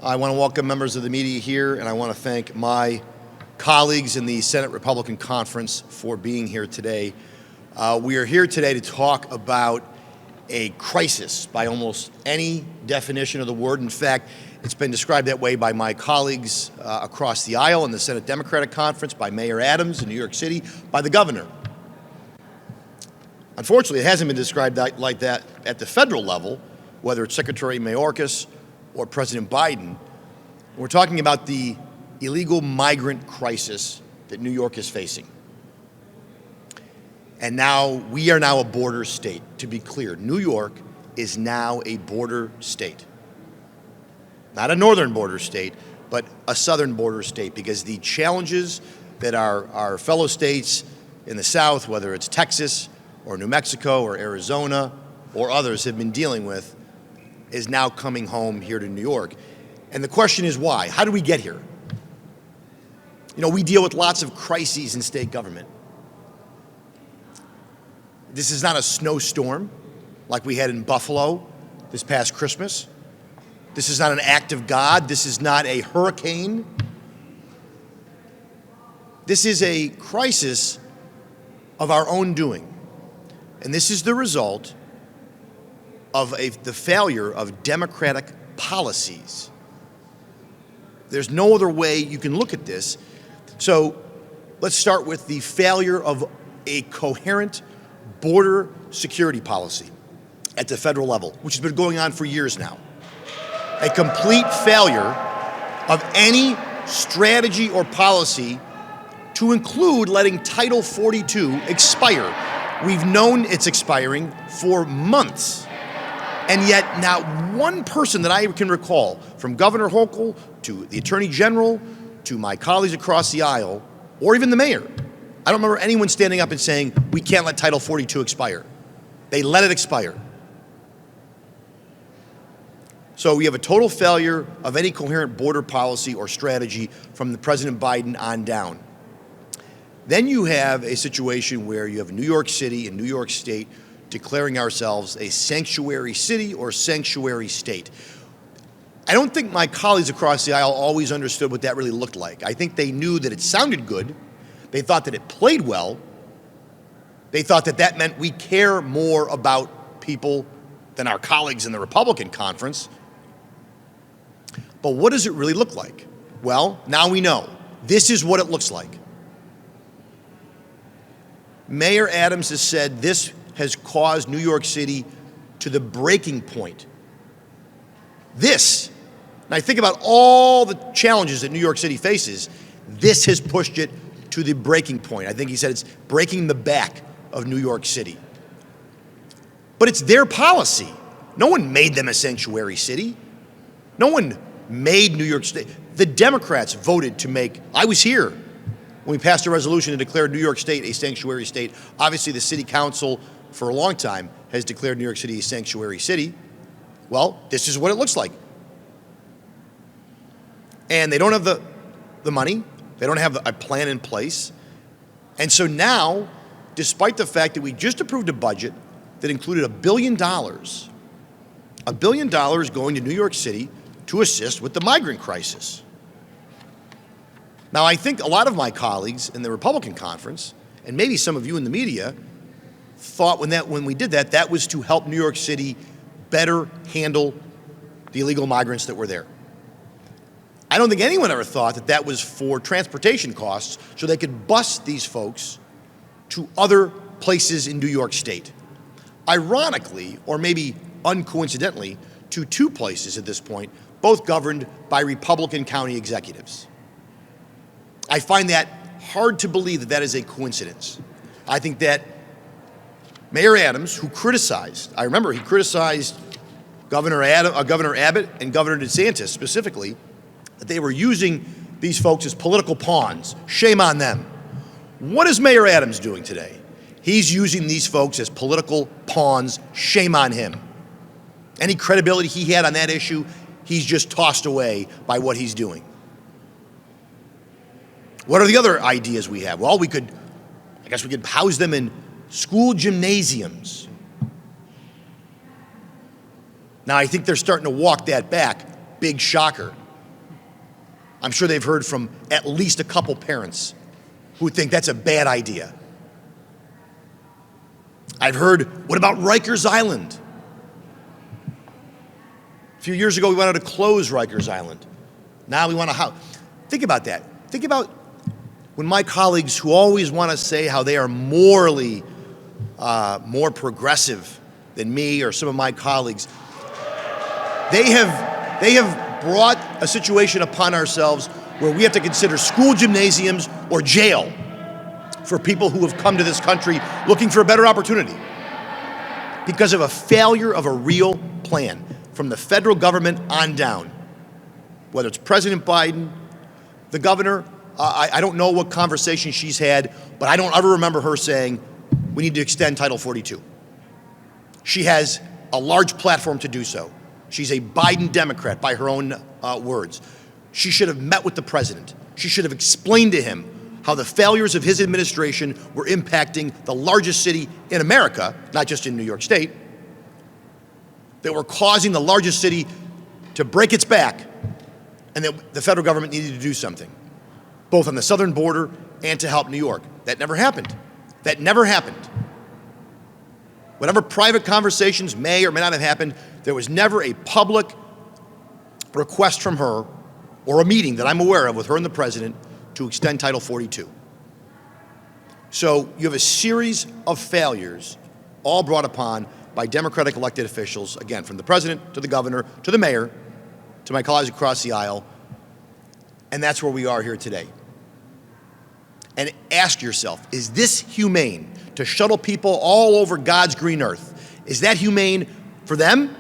I want to welcome members of the media here, and I want to thank my colleagues in the Senate Republican Conference for being here today. We are here today to talk about a crisis by almost any definition of the word. In fact, it's been described that way by my colleagues across the aisle in the Senate Democratic Conference, by Mayor Adams in New York City, by the governor. Unfortunately, it hasn't been described like that at the federal level, whether it's Secretary Mayorkas or President Biden. We're talking about the illegal migrant crisis that New York is facing. And now, we are now a border state. To be clear, New York is now a border state. Not a northern border state, but a southern border state, because the challenges that our fellow states in the South, whether it's Texas or New Mexico or Arizona or others, have been dealing with, is now coming home here to New York. And the question is why? How did we get here? You know, we deal with lots of crises in state government. This is not a snowstorm like we had in Buffalo this past Christmas. This is not an act of God. This is not a hurricane. This is a crisis of our own doing. And this is the result of the failure of democratic policies. There's no other way you can look at this. So let's start with the failure of a coherent border security policy at the federal level, which has been going on for years now. A complete failure of any strategy or policy to include letting Title 42 expire. We've known it's expiring for months, and yet not one person that I can recall, from Governor Hochul to the Attorney General to my colleagues across the aisle, or even the mayor, I don't remember anyone standing up and saying, we can't let Title 42 expire. They let it expire. So we have a total failure of any coherent border policy or strategy from the President Biden on down. Then you have a situation where you have New York City and New York State declaring ourselves a sanctuary city or sanctuary state. I don't think my colleagues across the aisle always understood what that really looked like. I think they knew that it sounded good. They thought that it played well. They thought that that meant we care more about people than our colleagues in the Republican conference. But what does it really look like? Well, now we know. This is what it looks like. Mayor Adams has said this has caused New York City to the breaking point. This, and I think about all the challenges that New York City faces, this has pushed it to the breaking point. I think he said it's breaking the back of New York City. But it's their policy. No one made them a sanctuary city. No one made New York State. The Democrats voted to make, I was here when we passed a resolution to declare New York State a sanctuary state. Obviously, the city council for a long time has declared New York City a sanctuary city. Well, this is what it looks like. And they don't have the money. They don't have a plan in place. And so now, despite the fact that we just approved a budget that included $1 billion going to New York City to assist with the migrant crisis. Now, I think a lot of my colleagues in the Republican conference, and maybe some of you in the media, thought when we did that, that was to help New York City better handle the illegal migrants that were there. I don't think anyone ever thought that that was for transportation costs so they could bus these folks to other places in New York State. Ironically, or maybe uncoincidentally, to two places at this point, both governed by Republican county executives. I find that hard to believe that that is a coincidence. I think that Mayor Adams, who criticized, I remember he criticized Governor Abbott and Governor DeSantis specifically, that they were using these folks as political pawns. Shame on them. What is Mayor Adams doing today? He's using these folks as political pawns. Shame on him. Any credibility he had on that issue, he's just tossed away by what he's doing. What are the other ideas we have? Well, I guess we could house them in school gymnasiums. Now, I think they're starting to walk that back. Big shocker. I'm sure they've heard from at least a couple parents who think that's a bad idea. I've heard, what about Rikers Island? A few years ago, we wanted to close Rikers Island. Now we want to think about that. Think about when my colleagues who always want to say how they are morally more progressive than me or some of my colleagues, they have brought a situation upon ourselves where we have to consider school gymnasiums or jail for people who have come to this country looking for a better opportunity because of a failure of a real plan from the federal government on down. Whether it's President Biden, the governor, I don't know what conversation she's had, but I don't ever remember her saying, we need to extend Title 42. She has a large platform to do so. She's a Biden Democrat by her own words. She should have met with the president. She should have explained to him how the failures of his administration were impacting the largest city in America, not just in New York State, that were causing the largest city to break its back, and that the federal government needed to do something, both on the southern border and to help New York. That never happened. That never happened. Whatever private conversations may or may not have happened, there was never a public request from her or a meeting that I'm aware of with her and the president to extend Title 42. So you have a series of failures all brought upon by Democratic elected officials, again, from the president to the governor to the mayor to my colleagues across the aisle, and that's where we are here today. And ask yourself, is this humane to shuttle people all over God's green earth? Is that humane for them?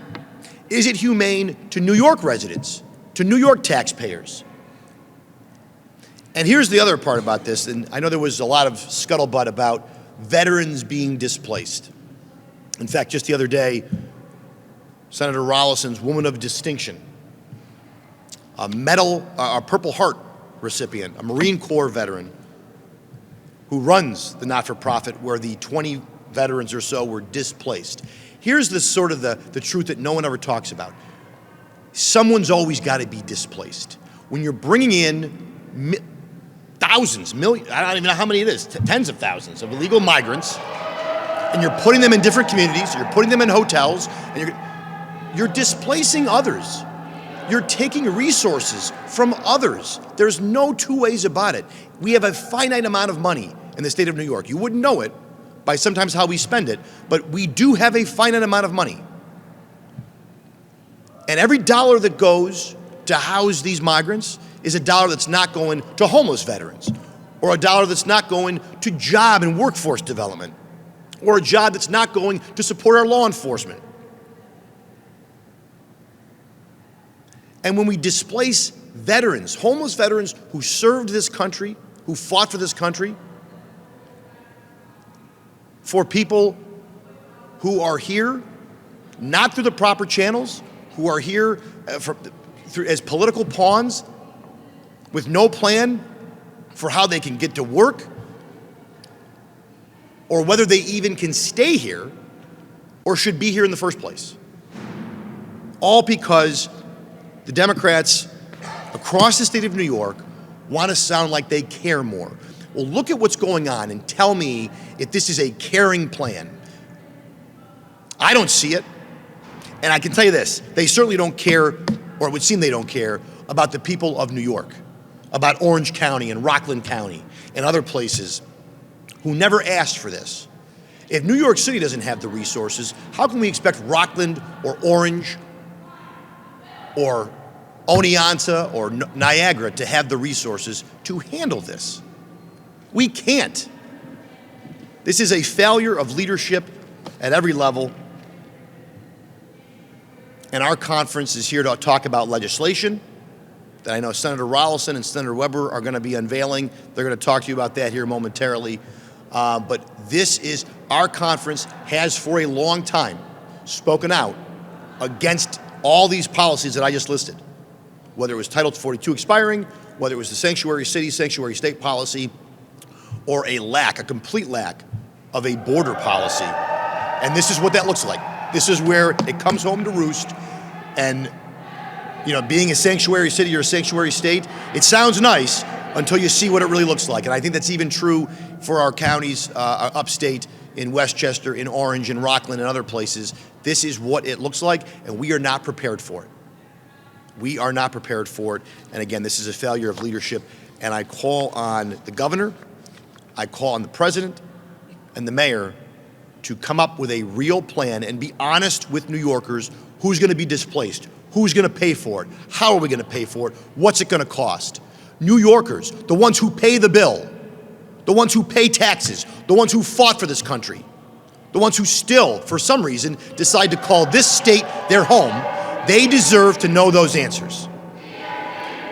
Is it humane to New York residents, to New York taxpayers? And here's the other part about this, and I know there was a lot of scuttlebutt about veterans being displaced. In fact, just the other day, Senator Rolison's Woman of Distinction, a Purple Heart recipient, a Marine Corps veteran, who runs the not-for-profit where the 20 veterans or so were displaced. Here's the sort of the truth that no one ever talks about. Someone's always got to be displaced. When you're bringing in thousands, millions, I don't even know how many it is, tens of thousands of illegal migrants, and you're putting them in different communities, you're putting them in hotels, and you're displacing others. You're taking resources from others. There's no two ways about it. We have a finite amount of money in the state of New York. You wouldn't know it by sometimes how we spend it, but we do have a finite amount of money. And every dollar that goes to house these migrants is a dollar that's not going to homeless veterans, or a dollar that's not going to job and workforce development, or a job that's not going to support our law enforcement. And when we displace veterans, homeless veterans who served this country, who fought for this country, for people who are here not through the proper channels, who are here as political pawns with no plan for how they can get to work, or whether they even can stay here or should be here in the first place. All because the Democrats across the state of New York want to sound like they care more. Well, look at what's going on and tell me if this is a caring plan. I don't see it. And I can tell you this, they certainly don't care, or it would seem they don't care, about the people of New York, about Orange County and Rockland County and other places who never asked for this. If New York City doesn't have the resources, how can we expect Rockland or Orange or Oneonta or Niagara to have the resources to handle this? We can't. This is a failure of leadership at every level. And our conference is here to talk about legislation that I know Senator Rolison and Senator Weber are going to be unveiling. They're going to talk to you about that here momentarily. But this is, our conference has for a long time spoken out against all these policies that I just listed, whether it was Title 42 expiring, whether it was the sanctuary city, sanctuary state policy, or a complete lack of a border policy. And this is what that looks like. This is where it comes home to roost. And being a sanctuary city or a sanctuary state, it sounds nice until you see what it really looks like. And I think that's even true for our counties upstate, in Westchester, in Orange, in Rockland, and other places. This is what it looks like, and we are not prepared for it. We are not prepared for it. And again, this is a failure of leadership. And I call on the governor, I call on the president and the mayor to come up with a real plan and be honest with New Yorkers. Who's going to be displaced? Who's going to pay for it? How are we going to pay for it? What's it going to cost? New Yorkers, the ones who pay the bill, the ones who pay taxes, the ones who fought for this country, the ones who still, for some reason, decide to call this state their home, they deserve to know those answers.